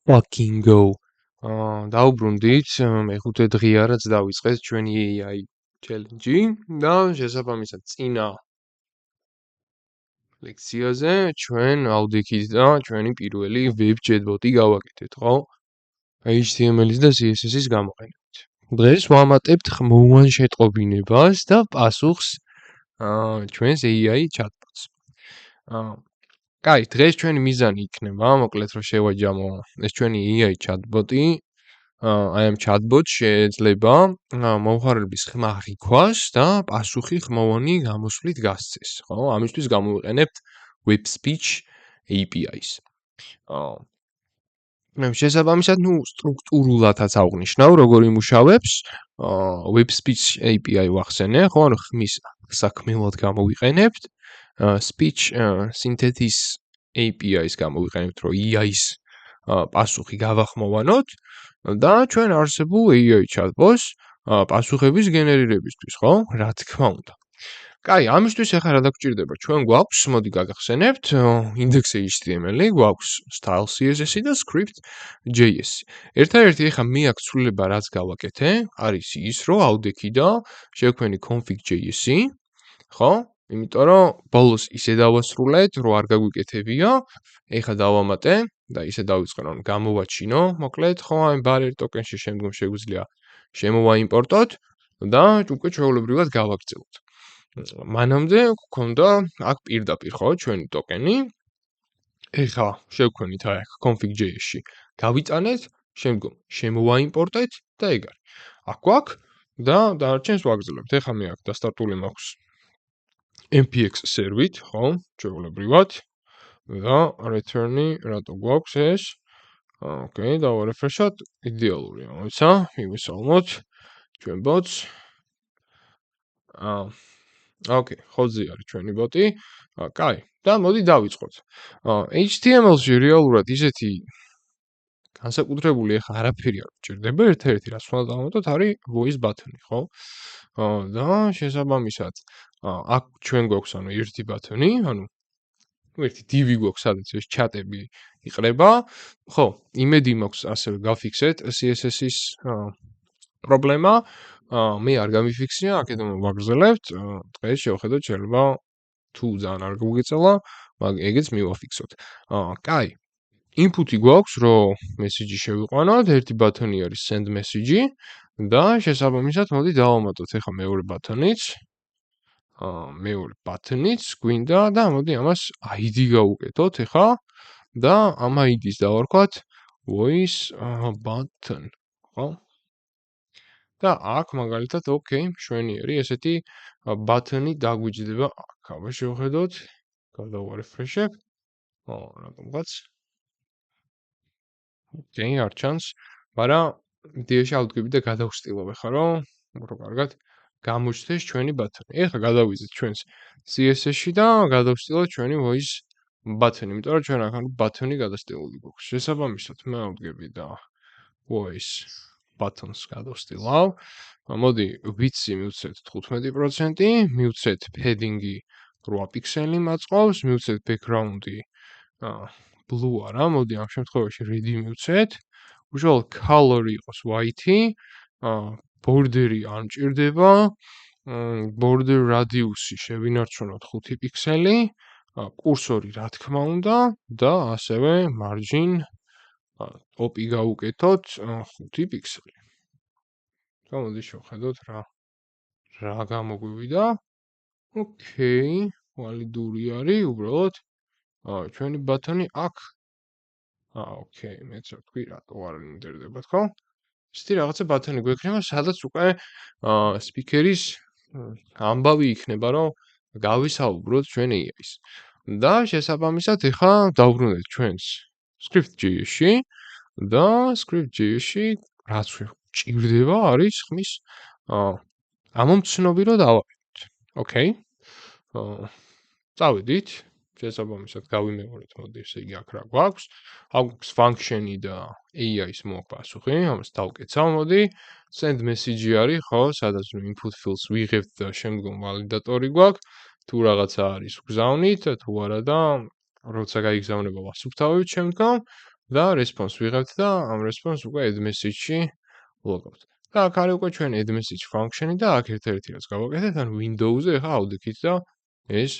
fucking go. დაუბრუნდით, მეხუთე დღეა რაც დავიწყეთ ჩვენი AI challenge-ი და შესაბამისად წინა ლექციაზე ჩვენ ავდექით და ჩვენი პირველი web chatbot-ი გავაკეთეთ, ხო? HTML-ის და CSS-ის გამოყენებით. დღეს ვამატებთ ხმოვან შეტყობინებას და პასუხს ჩვენს AI chatbot-ს. კაი, დღეს ჩვენი მიზანი იქნება, მოკლედ რომ შევაჯამო ეს ჩვენი AI chatbot-ი. აი ამ chatbot შეიძლება მომხმარებლის ხმა ღიქვას და პასუხი ხმოვანი გამოსვლით გასცეს, ხო? ამისთვის გამოვიყენებთ web speech API-ს. შესაბამისად, სტრუქტურულადაც აღვნიშნავ, როგორ იმუშავებს. web speech API ვახსენე, ხო? ანუ ხმის საქმელად გამოვიყენებთ. speech synthesis API-ს გამოვიყენებთ, რომ AI-ს პასუხი გავახმოვანოთ და ჩვენ არსებულ AI chatbot-ს პასუხების გენერირებისთვის, ხო? რა თქმა უნდა. კაი, ამისთვის ახლა რა დაგჭირდება? ჩვენ გვაქვს, მოდი გაგახსენებთ, index.html, გვაქვს style CSS და script.js. ერთადერთი ახლა მე აქ ცვლილება რაც გავაკეთე, არის ის, რომ ავდექი და შევქმნი config.js-ი, ხო? იმიტომ რომ ბოლოს ისე დავასრულეთ, რომ არ გაგვიკეთებია, ეხლა დავამატე და ისე დავიწყე, რომ გამოვაჩინო, მოკლედ, ხო, აი barrier token-ში შემდგომ შეგვიძლია შემოვაიმპორტოთ და უკვე ჩვეულებრივად გავაგრძელოთ. მანამდე გვქონდა აქ პირდაპირ, ხო, ჩვენი ტოკენი. ეხლა შევქმნით აი აქ config.js-ში. გავიტანეთ, შემდგომ შემოვაიმპორტეთ და ეგ არის. აქ გვაქვს და დანარჩენს ვაგრძელებთ. ეხლა მე აქ დასტარტული მაქვს npx server-ით, ხო, ჩვეულებრივად და return-ი რატო გვაქვს ეს? ოკეი, დავარეფრეშოთ, იდეალურია, მოიცა, მივესალმოთ ჩვენ ბოტს. ოკეი, ხოძე არის ჩვენი ბოტი. კაი, და მოდი დავიწყოთ. HTML-ში რეალურად ისეთი განსაკუთრებული ახლა არაფერი არ გვჭირდება, ერთ-ერთი რაც უნდა დავამატოთ არის voice button-ი, ხო? და შესაბამისად, აქ ჩვენ გვაქვს ანუ ერთი ბატონი, ანუ ერთი div-ი გვაქვს, სადაც ეს ჩატები იყრება. ხო, იმედი მაქვს ასევე გავფიქსეთ CSS-ის პრობლემა. მე არ გამიფიქსია, აქედან ვაგრძელებთ. დღეს შევხედოთ, შეიძლება თუ ძალიან არ გვგეწელა, მაგრამ ეგეც მივაფიქსოთ. კაი. input-ი გვაქვს, რომ message-ი შევიყვანოთ, ერთი ბატონი არის send message-ი და შესაბამისად, მოდი დავამატოთ ახლა მეორე ბატონიც. მეორე ბატონიც გვინდა და მოდი ამას ID გავუკეთოთ ახლა და ამ ID-ს დავარქვათ voice button, ხო? და აქ მაგალითად ოკეი, მშვენიერი ესეთი ბატონი დაგვიჯდება აქ. აბა შევხედოთ, გადავარეფრეშებ. რატომღაც. ოკეი, არ ჩანს, მაგრამ იდეაში ავდგები და გადავსტილობ ახლა, რომ კარგად გამოჩნდეს ჩვენი ბატონი. ეხლა გადავიზეთ ჩვენს CSS-ში და გადავსტილოთ ჩვენი voice button-ი, იმიტომ რომ ჩვენ აქ ბატონი გადასტილული გვაქვს. შესაბამისად, მე ავდგები და voice buttons გადავსტილავ. მოდი width-ი მივცეთ 15%, მივცეთ padding-ი 8 პიქსელი მაწყობს, მივცეთ background-ი blue არა, მოდი ამ შემთხვევაში red-ი მივცეთ. უშუალოდ color-ი იყოს white-ი, border-ი არ მჭირდება, border radius-ი შევინარჩუნოთ 5 პიქსელი, კურსორი რა თქმა უნდა და ასევე margin top-ი გავუკეთოთ 5 პიქსელი. მოდი შევხედოთ რა გამოგვივიდა. ოკეი, ვალიდური არის, უბრალოდ ჩვენი ბატონი აქ. ოკეი, მეც რა თქვი, რატო არ იმდერდება, თქო? ისეთი რაღაცა ბატონი გვექნება, სადაც უკვე სპიკერის ამბავი იქნება, რომ გავისაუბროთ ჩვენ AI-ს. და შესაბამისად, ეხლა დავბრუნდეთ ჩვენს script.js-ში და script.js-ში რაც ჭირდება არის ხმის ამომცნობი რომ დავაყენოთ. ოკეი? წავედით. შესაბამისად გავიმეორეთ, მოდი ესე იგი აქ რა გვაქვს. აქვს function-ი და AI-ს მოაქვს პასუხი, ამას დავკეცავ, მოდი. send message-ი არის, ხო, სადაც input fields ვიღებთ და შემდგომ ვალიდატორი გვაქვს. თუ რაღაცა არის, ვგზავნით, თუ არა და როცა გაიგზავნება ვასუფთავებთ შემდგომ. და response ვიღებთ და ამ response უკვე add message-ში ვლოგავთ. და აქ არის უკვე ჩვენი add message function-ი და აქ ერთ-ერთი რაც გავაკეთეთ, ან Windows-ზე ახლა ავდექით და ეს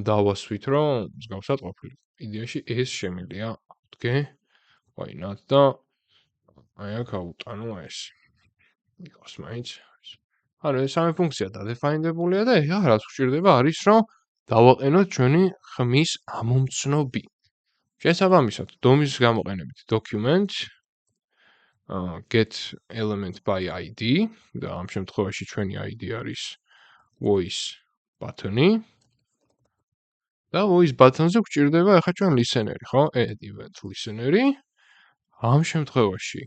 დავასვით, რომ მსგავსად ყოფილიყო. იდეაში ეს შემიძლია ავდგე. why not და აი აქ ავუტანო ეს. იყოს მაინც. ანუ ეს სამი ფუნქცია დადეფაინდებულია და ეხლა რაც გვჭირდება არის რომ დავაყენოთ ჩვენი ხმის ამომცნობი. შესაბამისად, DOM-ის გამოყენებით document get element by ID და ამ შემთხვევაში ჩვენი ID არის voice button-ი და voice button-ზე გვჭირდება ახლა ჩვენ listener-ი, ხო? add event listener-ი. ამ შემთხვევაში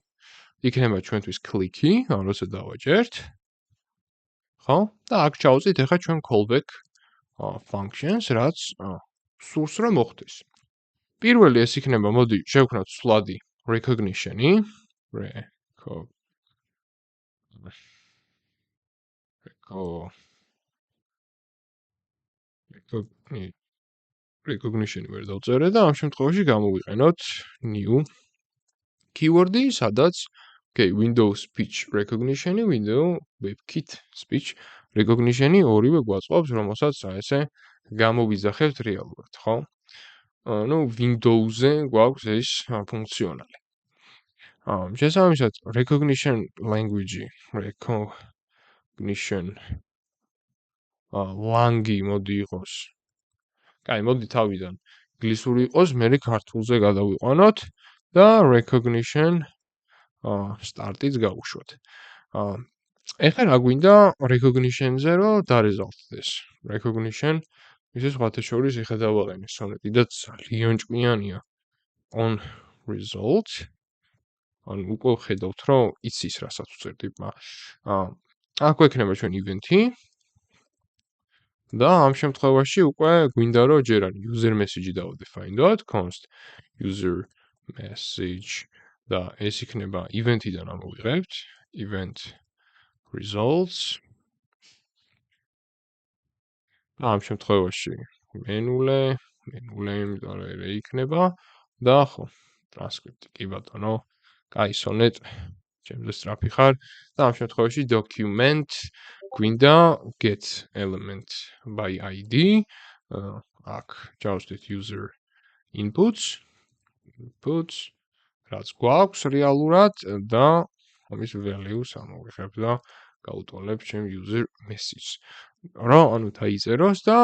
იქნება ჩვენთვის click-ი, ან როცა დავაჯერთ. ხო? და აქ ჩავუწით ახლა ჩვენ callback functions, რაც სურს რომ მოხდეს. პირველი ეს იქნება, მოდი შევქნათ სვლადი recognition-ი. recognition-ი ვერ დავწერე და ამ შემთხვევაში გამოვიყენოთ new keyword-ი, სადაც Windows speech recognition-ი, Windows WebKit speech recognition-ი ორივე გვაწყობს, რომელსაც ესე გამოვიძახებთ რეალურად, ხო? ну Windows-ზე გვაქვს ეს ფუნქციონალი. შესაბამისად, recognition language-ი, recognition lang-ი მოდი იყოს. კაი, მოდი თავიდან ინგლისური იყოს, მე ქართულზე გადავიყვანოთ და recognition start-იც გავუშვათ. ეხლა რა გვინდა recognition-ზე რომ დარეზალტდეს. recognition ისე სხვათა შორის ეხლა დავაყენე sonnet-ი და ძალიან ჭკვიანია. on result ან უკვე ხედავთ რომ იცის რასაც უწერდი, აქ გვექნება ჩვენ event-ი და ამ შემთხვევაში უკვე გვინდა რომ ჯერ არ user message-ი დავდეფაინდოთ, const user message და ეს იქნება event-იდან ამოვიღებთ, event results. ამ შემთხვევაში menule, იმიტომ რომ ეს იქნება და ხო, transcript კი ბატონო. კაი, sonnet ჩემზე სწრაფი ხარ და ამ შემთხვევაში document გვინდა get element by ID. აქ ჩავსვით user inputs, რაც გვაქვს რეალურად და ამის values ამოვიღებ და გავუტოლებ ჩემ user message. რომ ანუ დაიწეროს და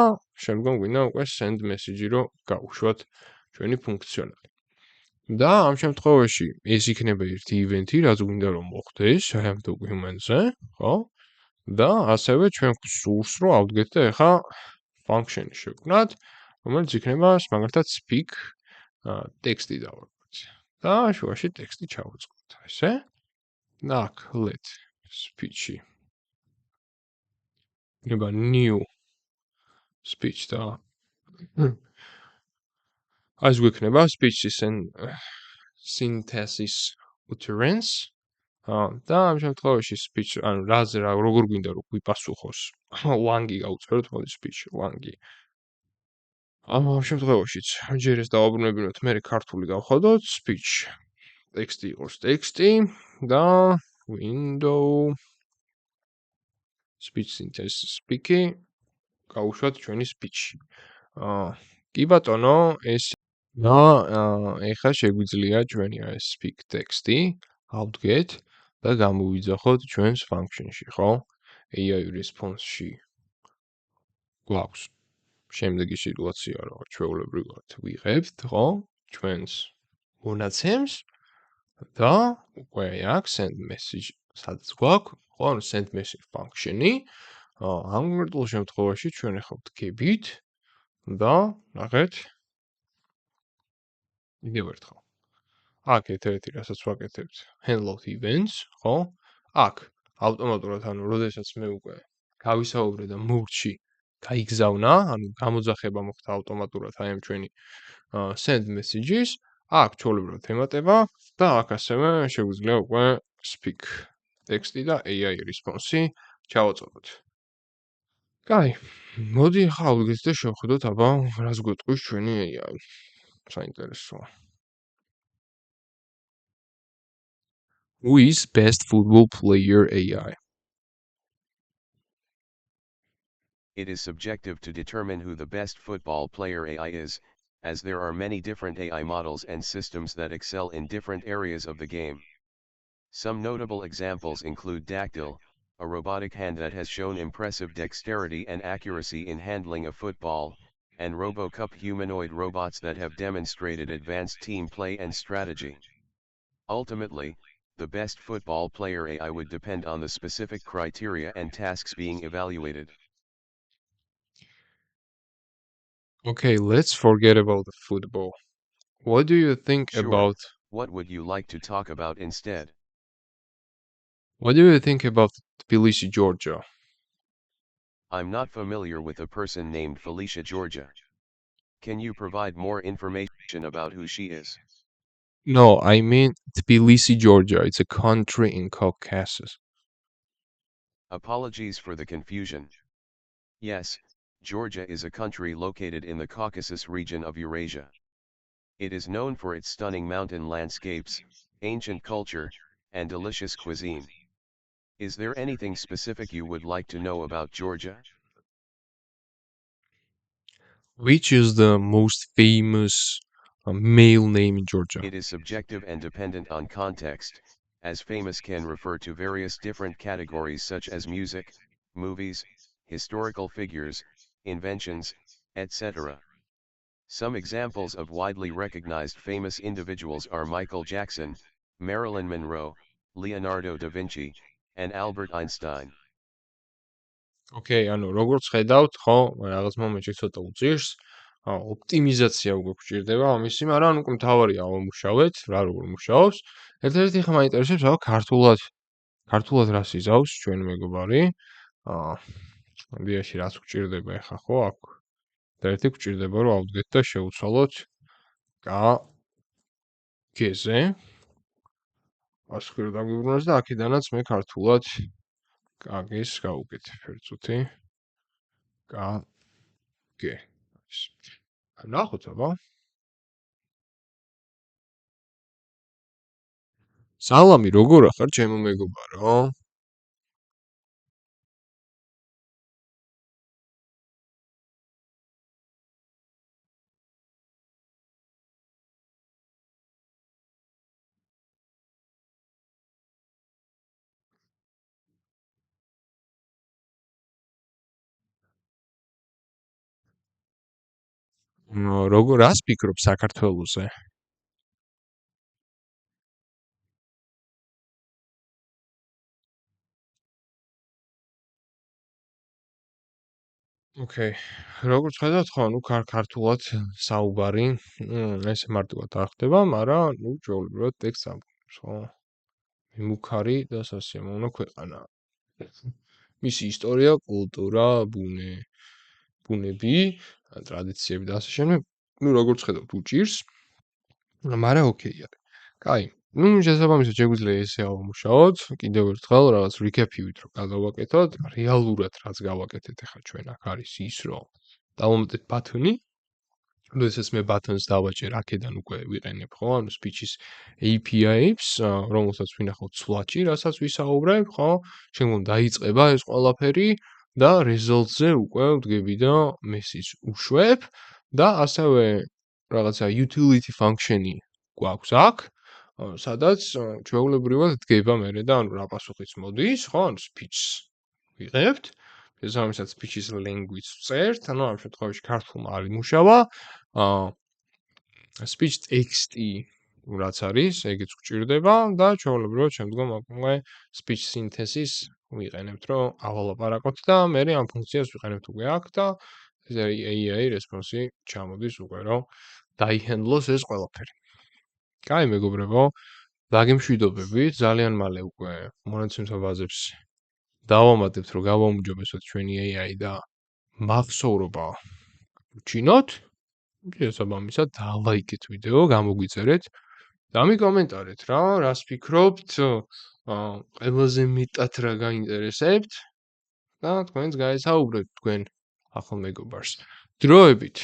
შემდგომ გვინდა უკვე send message-ი რომ გავუშვათ ჩვენი ფუნქციონალი. და ამ შემთხვევაში ეს იქნება ერთი event-ი, რაც გვინდა რომ მოხდეს აი ამ document-ზე, ხო? და ასევე ჩვენ გვსურს რომ ავდგეთ და ეხა function-ი შევქმნათ, რომელიც იქნება მაგალითად speak ტექსტი დავარქვით. და შუაში ტექსტი ჩავუწყოთ, ესე. და აქ let speech-ი იქნება new speech და as გვექნება speech-ის synthesis utterance. და ამ შემთხვევაში speech, ანუ როგორ გვინდა რომ გვიპასუხოს, lang-ი გავუწეროთ, მოდი speech lang-ი. ამ შემთხვევაშიც ჯერ ეს დავაბრუნებინოთ, მე ქართული გავხადოთ, speech ტექსტი იყოს ტექსტი და window speech synthesis speak-ი გავუშვათ ჩვენი speech-ი. კი ბატონო, ეს და ეხლა შეგვიძლია ჩვენი ეს speak ტექსტი ავდგეთ და გამოვიძახოთ ჩვენს function-ში, ხო? AI response-ში გვაქვს შემდეგი სიტუაცია, რომ ჩვეულებრივად ვიღებთ, ხო? ჩვენს მონაცემს და უკვე აქ send message სადაც გვაქვს, ხო? ანუ send message function-ი. ამ კონკრეტულ შემთხვევაში ჩვენ ახლა ვდგებით და ნახეთ კიდევ ერთხელ. აქ ერთ-ერთი რასაც ვაკეთებთ, handle events, ხო? აქ ავტომატურად, ანუ როდესაც მე უკვე გავისაუბრე და mood-ში გაიგზავნა, ანუ გამოძახება მოხდა ავტომატურად აი ამ ჩვენი send messages, აქ ჩვეულებრივად ემატება და აქ ასევე შეგვიძლია უკვე speak ტექსტი და AI response-ი ჩავაწყობოთ. კაი, მოდი ახლა ავდგეთ და შევხედოთ, აბა რას გვეტყვის ჩვენი AI. საინტერესოა. Who is best football player AI? It is subjective to determine who the best football player AI is, as there are many different AI models and systems that excel in different areas of the game. Some notable examples include Dactyl, a robotic hand that has shown impressive dexterity and accuracy in handling a football, and RoboCup humanoid robots that have demonstrated advanced team play and strategy. Ultimately, the best football player AI would depend on the specific criteria and tasks being evaluated. Okay, let's forget about the football. What do you think Sure, about what would you like to talk about instead? Tbilisi, Georgia? I'm not familiar with a person named Felicia Georgia. Can you provide more information about who she is? No, I mean Tbilisi, Georgia. It's a country in Caucasus. Apologies for the confusion. Yes, Georgia is a country located in the Caucasus region of Eurasia. It is known for its stunning mountain landscapes, ancient culture, and delicious cuisine. Is there anything specific you would like to know about Georgia? Which is the most famous male name in Georgia? It is subjective and dependent on context, as famous can refer to various different categories such as music, movies, historical figures, inventions, etc. Some examples of widely recognized famous individuals are Michael Jackson, Marilyn Monroe, Leonardo da Vinci, and Albert Einstein. Okay, ანუ როგორც ხედავთ, ხო, რაღაც მომენტში ცოტა უწირს. ოპტიმიზაცია უკვე გვჭირდება ამისი, მაგრამ უკვე მთავარია ავამუშავეთ, რა როგორ მუშაობს. ერთ-ერთი ხმა მაინტერესებს, ქართულად რას იზავს ჩვენი მეგობარი. აა, იდეაში რაც გვჭირდება ახლა, ხო, აქ. ერთ-ერთი გვჭირდება, რომ ავდგეთ და შევცვალოთ გეზე. ასკერ დაგვიბრუნოს და აქედანაც მე ქართულად კაგეს გავუკეთებ ერთ წუთი. კაგე. ნახოთ აბა. სალამი, როგორ ახარ, ჩემო მეგობარო? რას ფიქრობ საქართველოზე? ოკეი. როგორც ხედავთ, ხო, ნუ ქართულად საუბარი, ესე მარტივად არ ხდება, მაგრამ ნუ ჩვეულებრივად ტექსტს ამბობს, ხო? მიმუქარი და სასიამოვნო ქვეყანა. მისი ისტორია, კულტურა, ბუნები, ტრადიციები და ასე შემდეგ. ნუ როგორც ხედავთ, უჭირს, მაგრამ ოკეი არის. კაი. ნუ შესაბამისად შეგვიძლია ესე ავამუშაოთ, კიდევ ერთხელ რაღაც რიკეპივით რომ გადავაკეთოთ, რეალურად რაც გავაკეთეთ ახლა ჩვენ აქ არის ის, რომ დავამატეთ ბათონი. როდესაც მე ბათონს დავაჭერ, აქედან უკვე ვიყენებ, ხო, ანუ speech-ის API-ებს, რომელსაც ვინახავთ Slack-ში, რასაც ვისაუბრებ, ხო? შემდგომ დაიწყება ეს ყველაფერი და results-ზე უკვე ვდგები და message უშვებ და ასევე რაღაცა utility function-ი გვაქვს აქ, სადაც ჩვეულებრივად დგება მერე და ანუ რა პასუხიც მოდის, ხო, ანუ speech-ს ვიღებთ. შესაბამისად speech-ის language წერთ, ანუ ამ შემთხვევაში ქართულმა არ იმუშავა. speech text-ი რაც არის, ეგეც გვჭირდება და ჩვეულებრივად შემდგომ უკვე speech synthesis ვიყენებთ, რომ ავალაპარაკოთ და მერე ამ ფუნქციას ვიყენებთ უკვე აქ და ეს AI response-ი ჩამოდის უკვე, რომ დაიჰენდლოს ეს ყველაფერი. კაი, მეგობრებო, დაგემშვიდობებით, ძალიან მალე უკვე მონაცემთა ბაზებს დავამატებთ, რომ გავაუმჯობესოთ ჩვენი AI და მახსოვრობა ვჩინოთ. შესაბამისად, დალაიქეთ ვიდეო, გამოგვიწერეთ და მიკომენტარეთ რა, რას ფიქრობთ, ყველაზე მეტად რა გაინტერესებთ და თქვენს გაესაუბრეთ თქვენ ახალ მეგობარს. დროებით